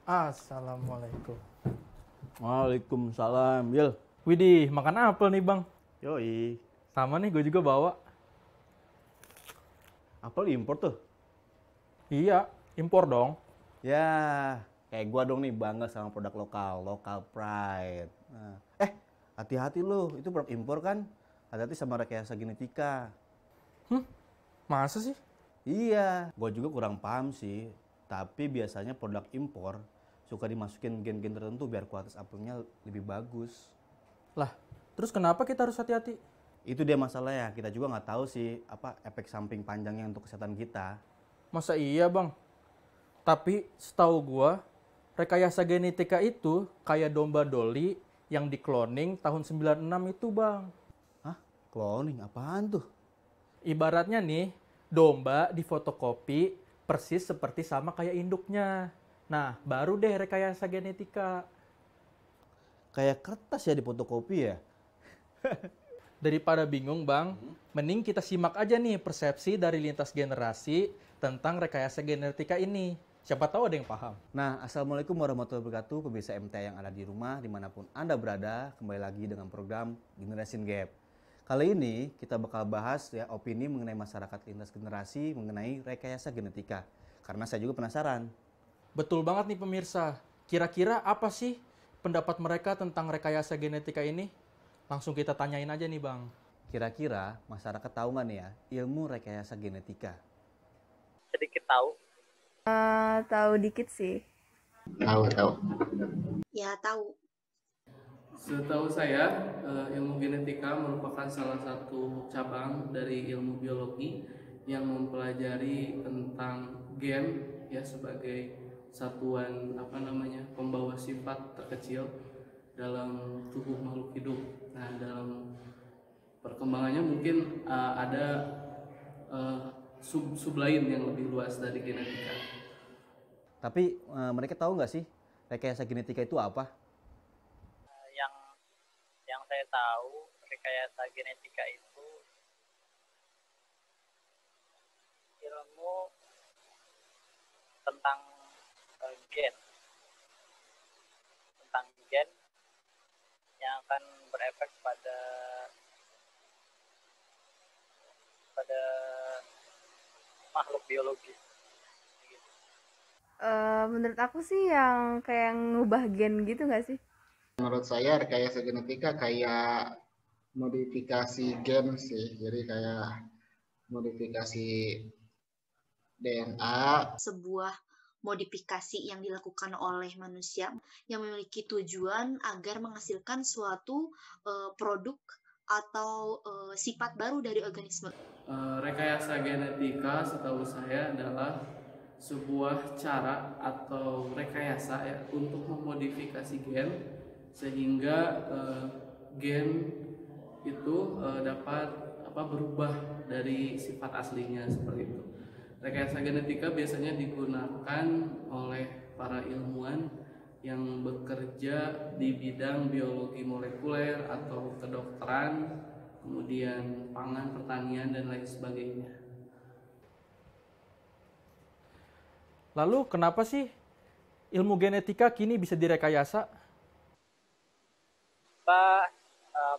Assalamualaikum. Waalaikumsalam, Yil. Widih, makan apel nih bang. Yoi. Sama nih, gue juga bawa. Apel impor tuh? Iya, impor dong. Ya, kayak gua dong nih bangga sama produk lokal, local pride. Nah, hati-hati lo, itu produk impor kan? Hati-hati sama rekayasa genetika. Masa sih? Iya, gua juga kurang paham sih. Tapi biasanya produk impor suka dimasukin gen-gen tertentu biar kualitas apelnya lebih bagus. Lah, terus kenapa kita harus hati-hati? Itu dia masalahnya. Kita juga nggak tahu sih apa efek samping panjangnya untuk kesehatan kita. Masa iya bang? Tapi setahu gua, rekayasa genetika itu kayak domba Dolly yang dikloning tahun 96 itu bang. Hah? Cloning? Apaan tuh? Ibaratnya nih, domba difotokopi persis seperti sama kayak induknya. Nah, baru deh rekayasa genetika. Kayak kertas ya di fotokopi ya? Daripada bingung bang, mending kita simak aja nih persepsi dari lintas generasi tentang rekayasa genetika ini. Siapa tahu ada yang paham. Nah, Assalamualaikum warahmatullahi wabarakatuh, pemirsa MTA yang ada di rumah, dimanapun Anda berada, kembali lagi dengan program Generation Gap. Kali ini kita bakal bahas ya opini mengenai masyarakat lintas generasi mengenai rekayasa genetika. Karena saya juga penasaran. Betul banget nih pemirsa. Kira-kira apa sih pendapat mereka tentang rekayasa genetika ini? Langsung kita tanyain aja nih bang. Kira-kira masyarakat tahu nggak nih ya ilmu rekayasa genetika? Sedikit tahu. Tahu dikit sih. Tahu. Ya, tahu. Setahu saya, ilmu genetika merupakan salah satu cabang dari ilmu biologi yang mempelajari tentang gen ya sebagai satuan pembawa sifat terkecil dalam tubuh makhluk hidup. Nah, dalam perkembangannya mungkin ada sub lain yang lebih luas dari genetika. Tapi mereka tahu nggak sih rekayasa genetika itu apa? Yang saya tahu, rekayasa genetika itu ilmu tentang gen yang akan berefek pada makhluk biologis. Menurut aku sih yang kayak ngubah gen gitu nggak sih? Menurut saya rekayasa genetika kayak modifikasi gen sih. Jadi kayak modifikasi DNA. Sebuah modifikasi yang dilakukan oleh manusia yang memiliki tujuan agar menghasilkan suatu produk atau sifat baru dari organisme. Rekayasa genetika setahu saya adalah sebuah cara atau rekayasa ya untuk memodifikasi gen sehingga gen itu dapat berubah dari sifat aslinya seperti itu. Rekayasa genetika biasanya digunakan oleh para ilmuwan yang bekerja di bidang biologi molekuler atau kedokteran, kemudian pangan, pertanian, dan lain sebagainya. Lalu kenapa sih ilmu genetika kini bisa direkayasa?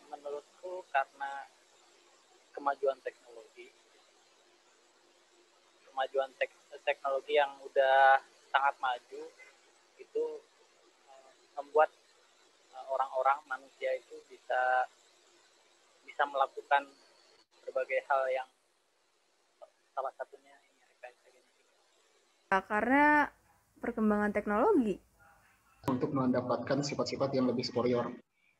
Menurutku karena kemajuan teknologi yang udah sangat maju itu membuat orang-orang manusia itu bisa melakukan berbagai hal yang salah satunya ini rekayasa genetika. Karena perkembangan teknologi. Untuk mendapatkan sifat-sifat yang lebih superior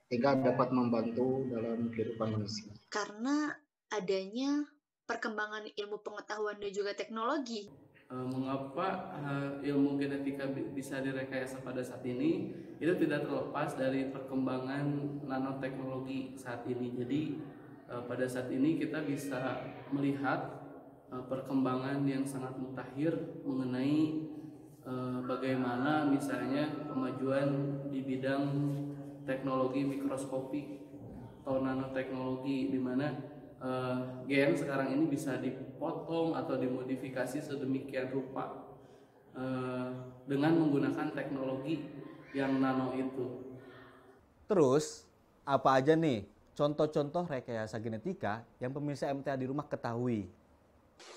sehingga dapat membantu dalam kehidupan manusia. Karena adanya perkembangan ilmu pengetahuan dan juga teknologi. Mengapa ilmu genetika bisa direkayasa pada saat ini? Itu tidak terlepas dari perkembangan nanoteknologi saat ini. Jadi pada saat ini kita bisa melihat perkembangan yang sangat mutakhir mengenai bagaimana misalnya kemajuan di bidang teknologi mikroskopik atau nanoteknologi, di mana gen sekarang ini bisa dipotong atau dimodifikasi sedemikian rupa eh, dengan menggunakan teknologi yang nano itu. Terus, apa aja nih contoh-contoh rekayasa genetika yang pemirsa MTA di rumah ketahui?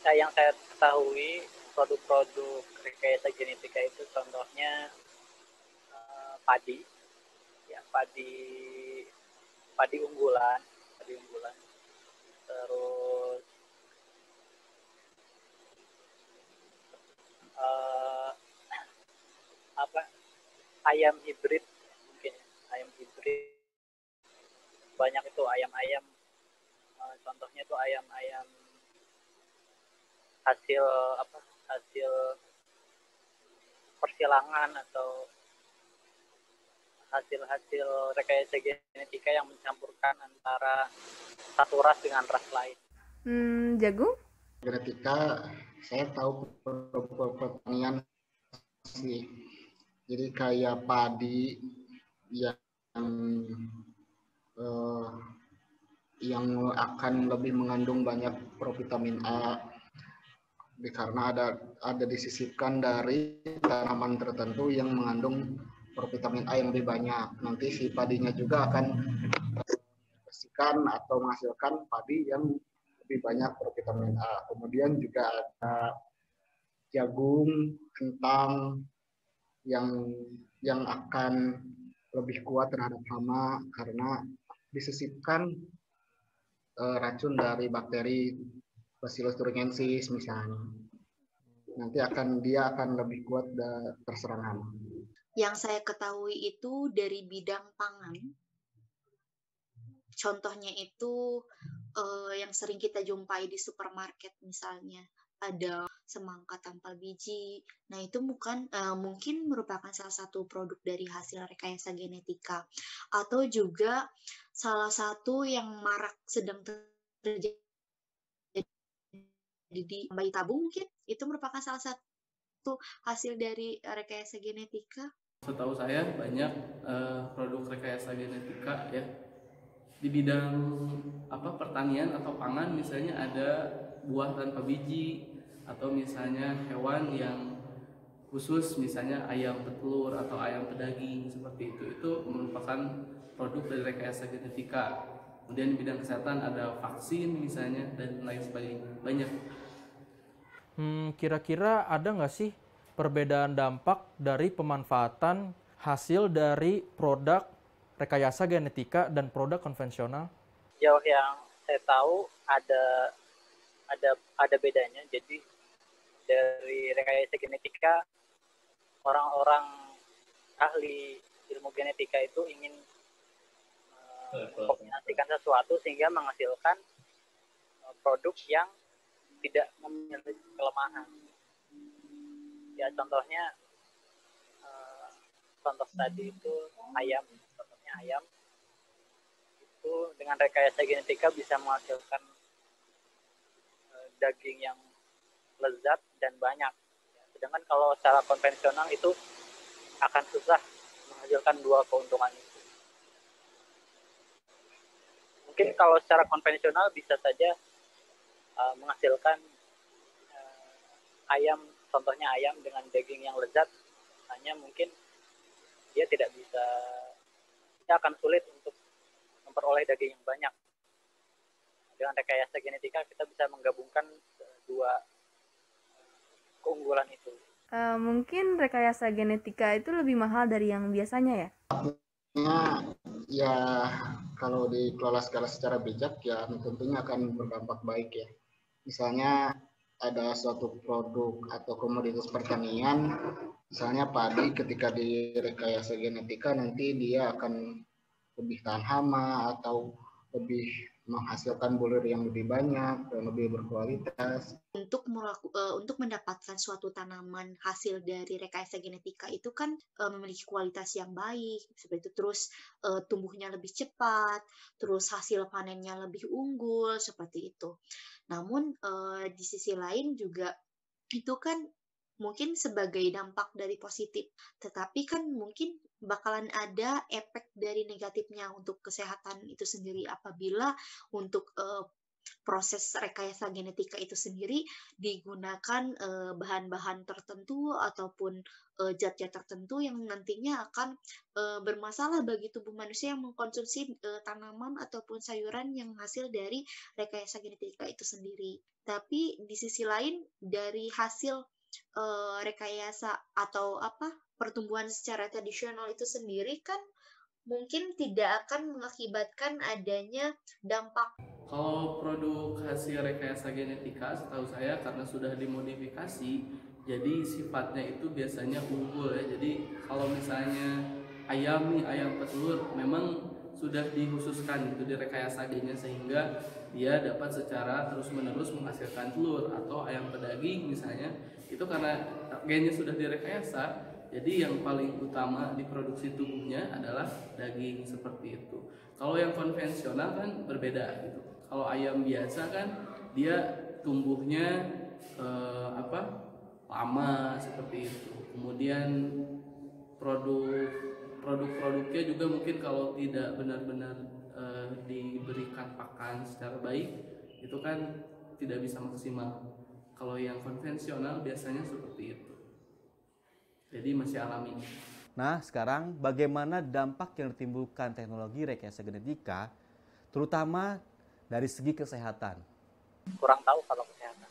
Yang saya ketahui produk-produk rekayasa genetika itu contohnya padi, ya padi unggulan, terus eh, apa ayam hibrid mungkin ya. Ayam hibrid banyak itu ayam-ayam, contohnya itu ayam-ayam hasil hasil persilangan atau hasil-hasil rekayasa genetika yang mencampurkan antara satu ras dengan ras lain. Jagung? Genetika saya tahu produk pertanian sih. Jadi kayak padi yang akan lebih mengandung banyak provitamin A karena ada disisipkan dari tanaman tertentu yang mengandung provitamin A yang lebih banyak. Nanti si padinya juga akan bersihkan atau menghasilkan padi yang lebih banyak provitamin A. Kemudian juga ada jagung, kentang yang akan lebih kuat terhadap hama karena disisipkan racun dari bakteri Bacillus thuringiensis misalnya. Nanti dia akan lebih kuat terserang hama. Yang saya ketahui itu dari bidang pangan. Contohnya itu yang sering kita jumpai di supermarket misalnya. Ada semangka tanpa biji. Nah, itu mungkin merupakan salah satu produk dari hasil rekayasa genetika. Atau juga salah satu yang marak sedang terjadi di bayi tabung mungkin. Itu merupakan salah satu hasil dari rekayasa genetika. Setahu saya banyak produk rekayasa genetika ya di bidang pertanian atau pangan, misalnya ada buah tanpa biji atau misalnya hewan yang khusus, misalnya ayam petelur atau ayam pedaging seperti itu merupakan produk dari rekayasa genetika. Kemudian di bidang kesehatan ada vaksin misalnya dan lain sebagainya, banyak. Kira-kira ada nggak sih perbedaan dampak dari pemanfaatan hasil dari produk rekayasa genetika dan produk konvensional? Jauh yang saya tahu ada bedanya. Jadi dari rekayasa genetika, orang-orang ahli ilmu genetika itu ingin mengkombinasikan sesuatu sehingga menghasilkan produk yang tidak memiliki kelemahan. Ya contohnya contoh tadi itu ayam. Contohnya ayam itu dengan rekayasa genetika bisa menghasilkan daging yang lezat dan banyak. Sedangkan kalau secara konvensional itu akan susah menghasilkan dua keuntungan itu. Mungkin kalau secara konvensional bisa saja menghasilkan ayam, contohnya ayam dengan daging yang lezat, hanya mungkin dia akan sulit untuk memperoleh daging yang banyak. Dengan rekayasa genetika kita bisa menggabungkan dua keunggulan itu. Mungkin rekayasa genetika itu lebih mahal dari yang biasanya ya? Ya kalau dikelola secara bijak ya tentunya akan berdampak baik ya. Misalnya ada suatu produk atau komoditas pertanian, misalnya padi, ketika direkayasa genetika nanti dia akan lebih tahan hama atau lebih menghasilkan bulir yang lebih banyak dan lebih berkualitas. Untuk mendapatkan suatu tanaman hasil dari rekayasa genetika itu kan memiliki kualitas yang baik seperti itu, terus tumbuhnya lebih cepat, terus hasil panennya lebih unggul seperti itu. Namun di sisi lain juga itu kan mungkin sebagai dampak dari positif, tetapi kan mungkin bakalan ada efek dari negatifnya untuk kesehatan itu sendiri apabila untuk proses rekayasa genetika itu sendiri digunakan bahan-bahan tertentu ataupun zat-zat tertentu yang nantinya akan bermasalah bagi tubuh manusia yang mengkonsumsi tanaman ataupun sayuran yang hasil dari rekayasa genetika itu sendiri. Tapi di sisi lain dari hasil rekayasa atau pertumbuhan secara tradisional itu sendiri kan mungkin tidak akan mengakibatkan adanya dampak. Kalau produk hasil rekayasa genetika, setahu saya karena sudah dimodifikasi, jadi sifatnya itu biasanya unggul ya. Jadi kalau misalnya ayam petelur memang sudah dikhususkan itu direkayasa gennya sehingga dia dapat secara terus-menerus menghasilkan telur. Atau ayam pedaging misalnya, itu karena gennya sudah direkayasa, jadi yang paling utama diproduksi tubuhnya adalah daging seperti itu. Kalau yang konvensional kan berbeda gitu. Kalau ayam biasa kan dia tumbuhnya lama seperti itu. Kemudian produk-produknya juga mungkin kalau tidak benar-benar diberikan pakan secara baik itu kan tidak bisa maksimal. Kalau yang konvensional biasanya seperti itu. Jadi masih alami. Nah, sekarang bagaimana dampak yang ditimbulkan teknologi rekayasa genetika, terutama dari segi kesehatan? Kurang tahu kalau kesehatan.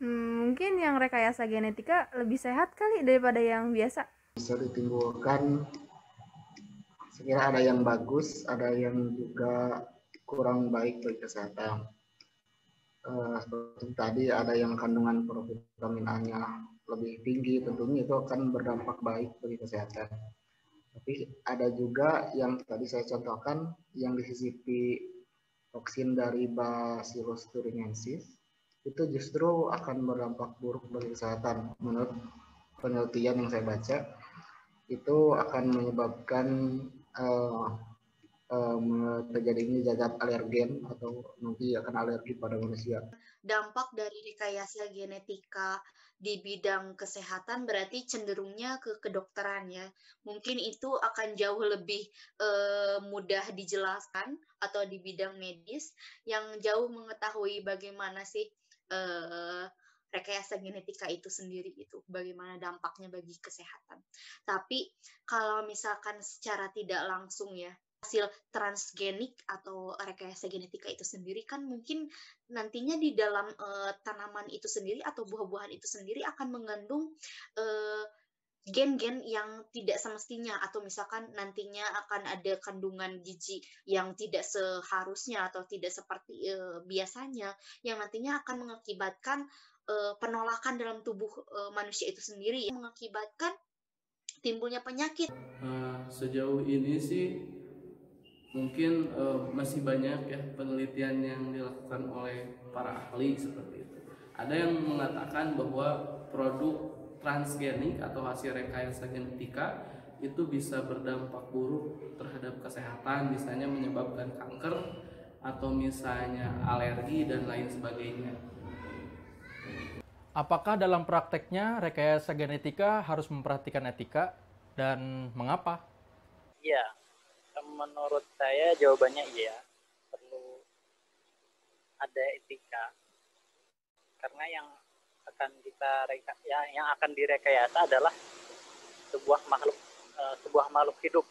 Mungkin yang rekayasa genetika lebih sehat kali daripada yang biasa. Bisa ditimbulkan, sekira ada yang bagus, ada yang juga kurang baik bagi kesehatan. Seperti tadi ada yang kandungan provitamin A-nya lebih tinggi, tentunya itu akan berdampak baik bagi kesehatan. Tapi ada juga yang tadi saya contohkan yang disisipi toksin dari Bacillus thuringiensis, itu justru akan berdampak buruk bagi kesehatan. Menurut penelitian yang saya baca, itu akan menyebabkan terjadinya zat alergen atau nanti akan alergi pada manusia. Dampak dari rekayasa genetika di bidang kesehatan berarti cenderungnya ke kedokteran ya. Mungkin itu akan jauh lebih mudah dijelaskan atau di bidang medis yang jauh mengetahui bagaimana sih rekayasa genetika itu sendiri itu, bagaimana dampaknya bagi kesehatan. Tapi kalau misalkan secara tidak langsung ya, hasil transgenik atau rekayasa genetika itu sendiri kan mungkin nantinya di dalam tanaman itu sendiri atau buah-buahan itu sendiri akan mengandung gen-gen yang tidak semestinya, atau misalkan nantinya akan ada kandungan gizi yang tidak seharusnya atau tidak seperti biasanya, yang nantinya akan mengakibatkan penolakan dalam tubuh manusia itu sendiri, yang mengakibatkan timbulnya penyakit. Sejauh ini sih mungkin masih banyak ya penelitian yang dilakukan oleh para ahli seperti itu. Ada yang mengatakan bahwa produk transgenik atau hasil rekayasa genetika itu bisa berdampak buruk terhadap kesehatan, misalnya menyebabkan kanker atau misalnya alergi dan lain sebagainya. Apakah dalam prakteknya rekayasa genetika harus memperhatikan etika dan mengapa? Iya, menurut saya jawabannya iya, perlu ada etika, karena yang akan direkayasa adalah sebuah makhluk hidup,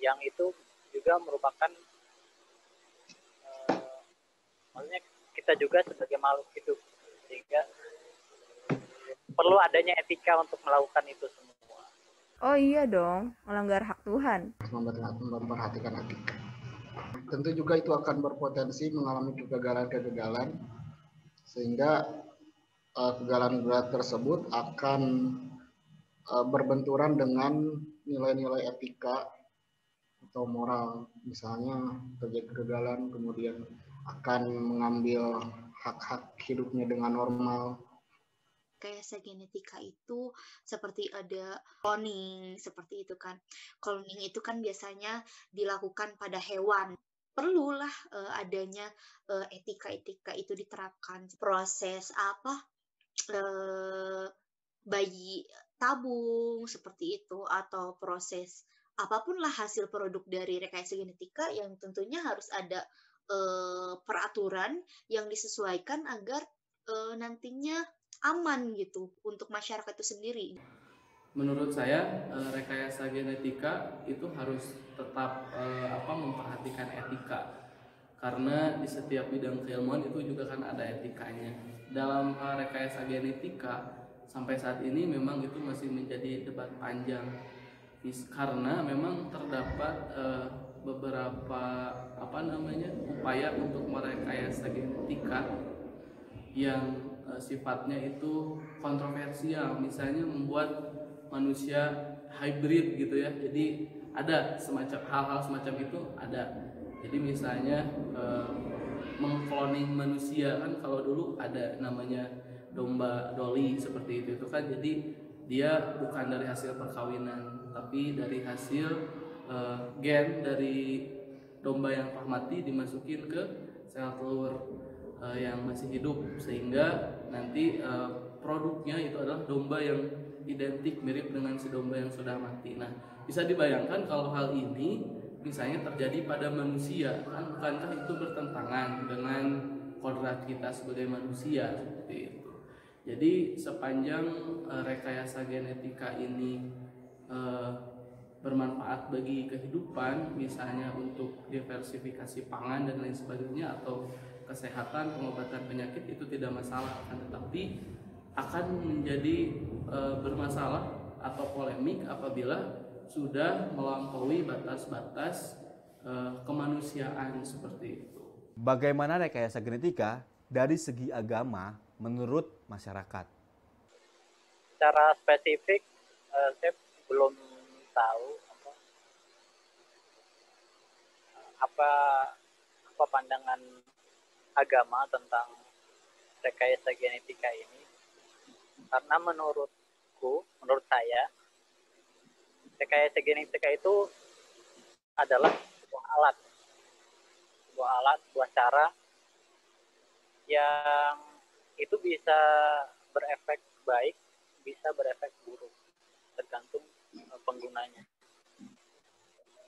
yang itu juga merupakan maksudnya kita juga sebagai makhluk hidup, sehingga perlu adanya etika untuk melakukan itu semua. Oh iya dong, melanggar hak Tuhan. Memperhatikan etika. Tentu juga itu akan berpotensi mengalami kegagalan-kegagalan, sehingga kegagalan tersebut akan berbenturan dengan nilai-nilai etika atau moral. Misalnya terjadi kegagalan, kemudian akan mengambil hak-hak hidupnya dengan normal. Rekayasa genetika itu seperti ada cloning, seperti itu kan. Cloning itu kan biasanya dilakukan pada hewan. Perlulah adanya etika-etika itu diterapkan. Proses bayi tabung seperti itu, atau proses apapunlah hasil produk dari rekayasa genetika yang tentunya harus ada peraturan yang disesuaikan agar nantinya aman gitu untuk masyarakat itu sendiri. Menurut saya rekayasa genetika itu harus tetap memperhatikan etika, karena di setiap bidang keilmuan itu juga kan ada etikanya. Dalam hal rekayasa genetika sampai saat ini memang itu masih menjadi debat panjang, karena memang terdapat beberapa upaya untuk merekayasa genetika yang sifatnya itu kontroversial, misalnya membuat manusia hybrid gitu ya. Jadi ada semacam hal-hal semacam itu ada. Jadi misalnya mengkloning manusia, kan kalau dulu ada namanya domba Dolly seperti itu kan. Jadi dia bukan dari hasil perkawinan, tapi dari hasil gen dari domba yang telah mati dimasukin ke sel telur yang masih hidup, sehingga nanti produknya itu adalah domba yang identik mirip dengan si domba yang sudah mati. Nah, bisa dibayangkan kalau hal ini misalnya terjadi pada manusia, kan bukankah itu bertentangan dengan kodrat kita sebagai manusia seperti itu. Jadi sepanjang rekayasa genetika ini bermanfaat bagi kehidupan, misalnya untuk diversifikasi pangan dan lain sebagainya, atau kesehatan, pengobatan penyakit, itu tidak masalah. Tetapi akan menjadi bermasalah atau polemik apabila sudah melampaui batas-batas kemanusiaan seperti itu. Bagaimana rekayasa genetika dari segi agama menurut masyarakat? Secara spesifik saya belum tahu apa pandangan agama tentang rekayasa genetika ini, karena menurut saya rekayasa genetika itu adalah sebuah cara yang itu bisa berefek baik, bisa berefek buruk, tergantung penggunanya.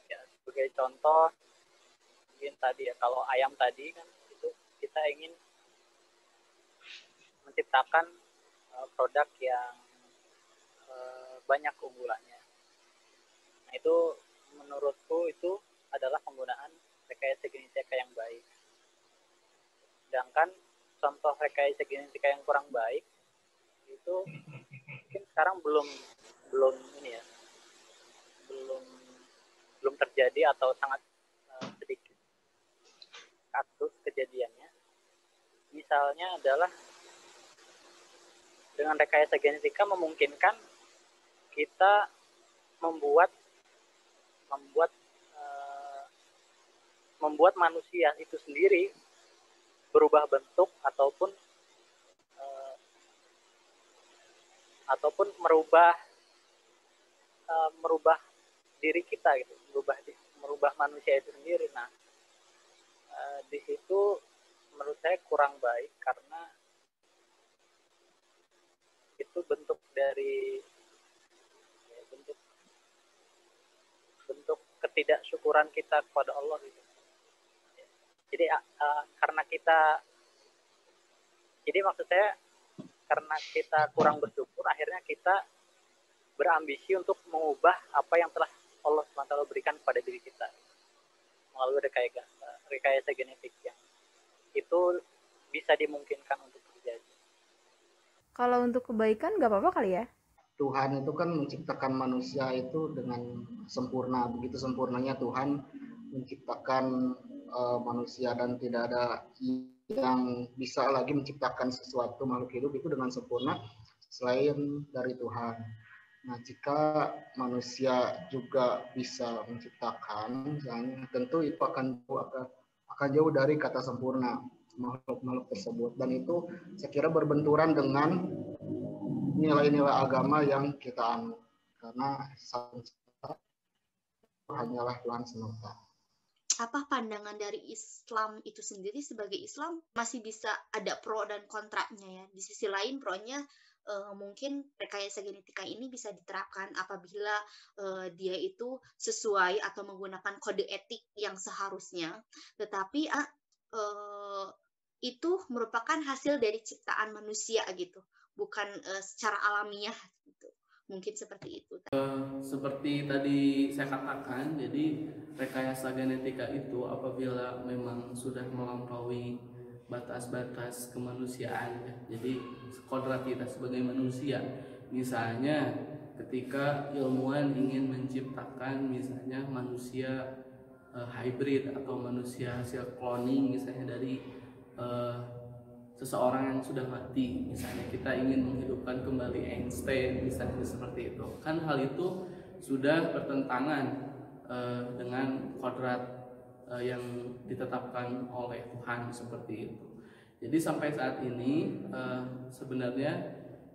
Ya, sebagai contoh, mungkin tadi ya, kalau ayam tadi kan itu kita ingin menciptakan produk yang banyak keunggulannya. Nah, itu menurutku itu adalah penggunaan rekayasa genetika yang baik. Sedangkan contoh rekayasa genetika yang kurang baik itu mungkin sekarang belum terjadi atau sangat sedikit kasus kejadiannya. Misalnya adalah dengan rekayasa genetika memungkinkan kita membuat manusia itu sendiri berubah bentuk ataupun merubah diri kita gitu, merubah manusia itu sendiri. Nah, di situ menurut saya kurang baik, karena itu bentuk dari bentuk ketidaksyukuran kita kepada Allah gitu. Jadi maksud saya, karena kita kurang bersyukur, akhirnya kita berambisi untuk mengubah apa yang telah Allah SWT berikan kepada diri kita melalui rekayasa genetik yang itu bisa dimungkinkan untuk terjadi. Kalau untuk kebaikan nggak apa-apa kali ya? Tuhan itu kan menciptakan manusia itu dengan sempurna. Begitu sempurnanya Tuhan menciptakan manusia, dan tidak ada yang bisa lagi menciptakan sesuatu makhluk hidup itu dengan sempurna selain dari Tuhan. Nah, jika manusia juga bisa menciptakan, misalnya, tentu itu akan jauh dari kata sempurna makhluk-makhluk tersebut, dan itu saya kira berbenturan dengan nilai-nilai agama yang kita anut, karena hanyalah Tuhan semata. Apa pandangan dari Islam itu sendiri? Sebagai Islam masih bisa ada pro dan kontranya ya. Di sisi lain pronya mungkin rekayasa genetika ini bisa diterapkan apabila dia itu sesuai atau menggunakan kode etik yang seharusnya, tetapi itu merupakan hasil dari ciptaan manusia gitu, bukan secara alamiah gitu. Mungkin seperti itu. Seperti tadi saya katakan, jadi rekayasa genetika itu apabila memang sudah melampaui batas-batas kemanusiaan, ya. Jadi kodrat kita sebagai manusia, misalnya ketika ilmuwan ingin menciptakan misalnya manusia hybrid atau manusia hasil cloning misalnya dari seseorang yang sudah mati, misalnya kita ingin menghidupkan kembali Einstein misalnya seperti itu, kan hal itu sudah bertentangan dengan kodrat yang ditetapkan oleh Tuhan seperti itu. Jadi sampai saat ini sebenarnya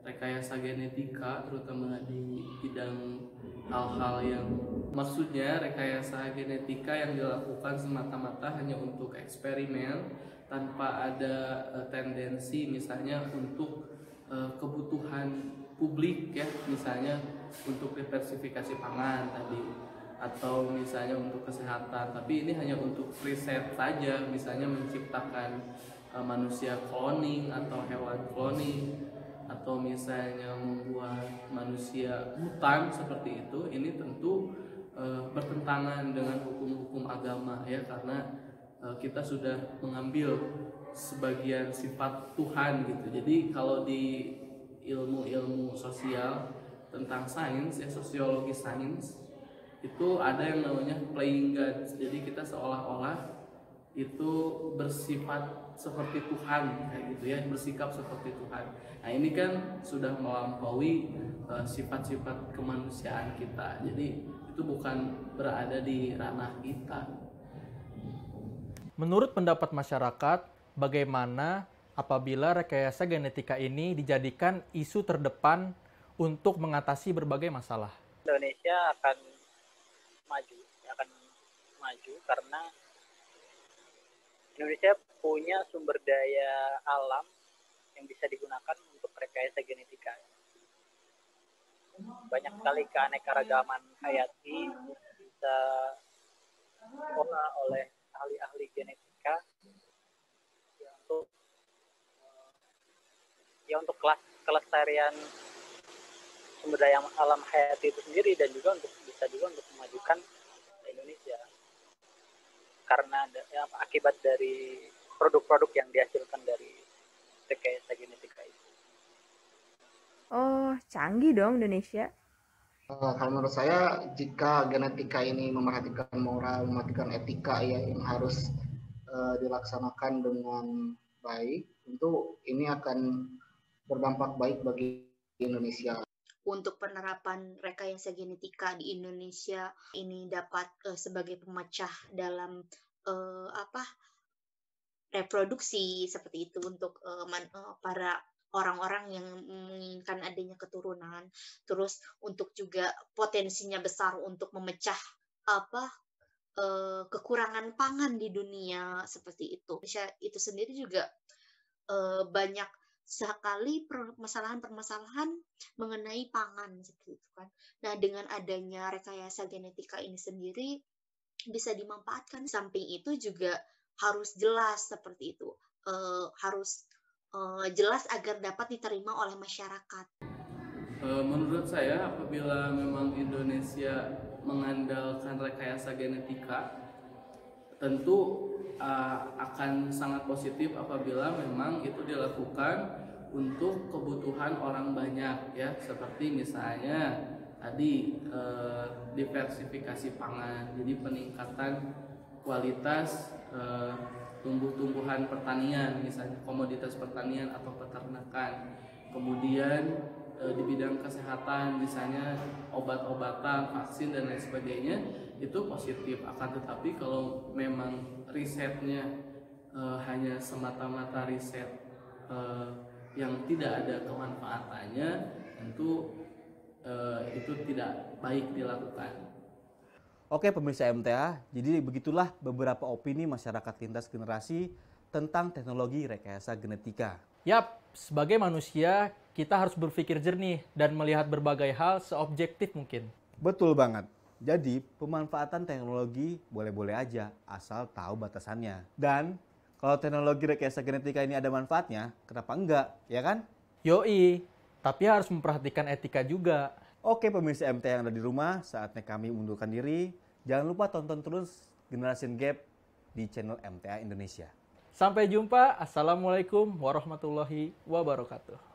rekayasa genetika terutama di bidang hal-hal yang maksudnya rekayasa genetika yang dilakukan semata-mata hanya untuk eksperimen tanpa ada tendensi misalnya untuk kebutuhan publik, ya, misalnya untuk diversifikasi pangan tadi atau misalnya untuk kesehatan, tapi ini hanya untuk riset saja, misalnya menciptakan manusia cloning atau hewan cloning atau misalnya membuat manusia hutan seperti itu. Ini tentu bertentangan dengan hukum-hukum agama, ya, karena kita sudah mengambil sebagian sifat Tuhan gitu. Jadi kalau di ilmu-ilmu sosial tentang sains, ya, sosiologi sains, itu ada yang namanya playing God. Jadi kita seolah-olah itu bersifat seperti Tuhan, kayak gitu, ya, bersikap seperti Tuhan. Nah ini kan sudah melampaui sifat-sifat kemanusiaan kita. Jadi itu bukan berada di ranah kita. Menurut pendapat masyarakat, bagaimana apabila rekayasa genetika ini dijadikan isu terdepan untuk mengatasi berbagai masalah? Indonesia akan maju karena Indonesia punya sumber daya alam yang bisa digunakan untuk rekayasa genetika. Banyak sekali keanekaragaman hayati bisa diolah oleh ahli-ahli genetika untuk kelestarian sumber daya alam hayati itu sendiri, dan juga bisa untuk memajukan Indonesia karena akibat dari produk-produk yang dihasilkan dari rekayasa genetika itu. Oh, canggih dong Indonesia. Kalau menurut saya, jika genetika ini memerhatikan moral, memerhatikan etika, ya, yang harus dilaksanakan dengan baik, tentu ini akan berdampak baik bagi Indonesia. Untuk penerapan rekayasa genetika di Indonesia ini dapat sebagai pemecah dalam reproduksi seperti itu untuk para orang-orang yang menginginkan adanya keturunan. Terus untuk juga potensinya besar untuk memecah kekurangan pangan di dunia seperti itu. Indonesia itu sendiri juga banyak sekali permasalahan-permasalahan mengenai pangan seperti itu kan. Nah, dengan adanya rekayasa genetika ini sendiri bisa dimanfaatkan. Samping itu juga harus jelas seperti itu. Harus jelas agar dapat diterima oleh masyarakat. Menurut saya apabila memang Indonesia mengandalkan rekayasa genetika, tentu akan sangat positif apabila memang itu dilakukan untuk kebutuhan orang banyak, ya, seperti misalnya tadi diversifikasi pangan, jadi peningkatan kualitas tumbuh-tumbuhan pertanian, misalnya komoditas pertanian atau peternakan. Kemudian di bidang kesehatan, misalnya obat-obatan, vaksin dan lain sebagainya, itu positif. Akan tetapi kalau memang risetnya hanya semata-mata riset yang tidak ada kemanfaatannya, tentu itu tidak baik dilakukan. Oke pemirsa MTA, jadi begitulah beberapa opini masyarakat lintas generasi tentang teknologi rekayasa genetika. Yap, sebagai manusia kita harus berpikir jernih dan melihat berbagai hal seobjektif mungkin. Betul banget. Jadi, pemanfaatan teknologi boleh-boleh aja, asal tahu batasannya. Dan, kalau teknologi rekayasa genetika ini ada manfaatnya, kenapa enggak, ya kan? Yoi, tapi harus memperhatikan etika juga. Oke pemirsa MT yang ada di rumah, saatnya kami mundurkan diri. Jangan lupa tonton terus Generation Gap di channel MTA Indonesia. Sampai jumpa. Assalamualaikum warahmatullahi wabarakatuh.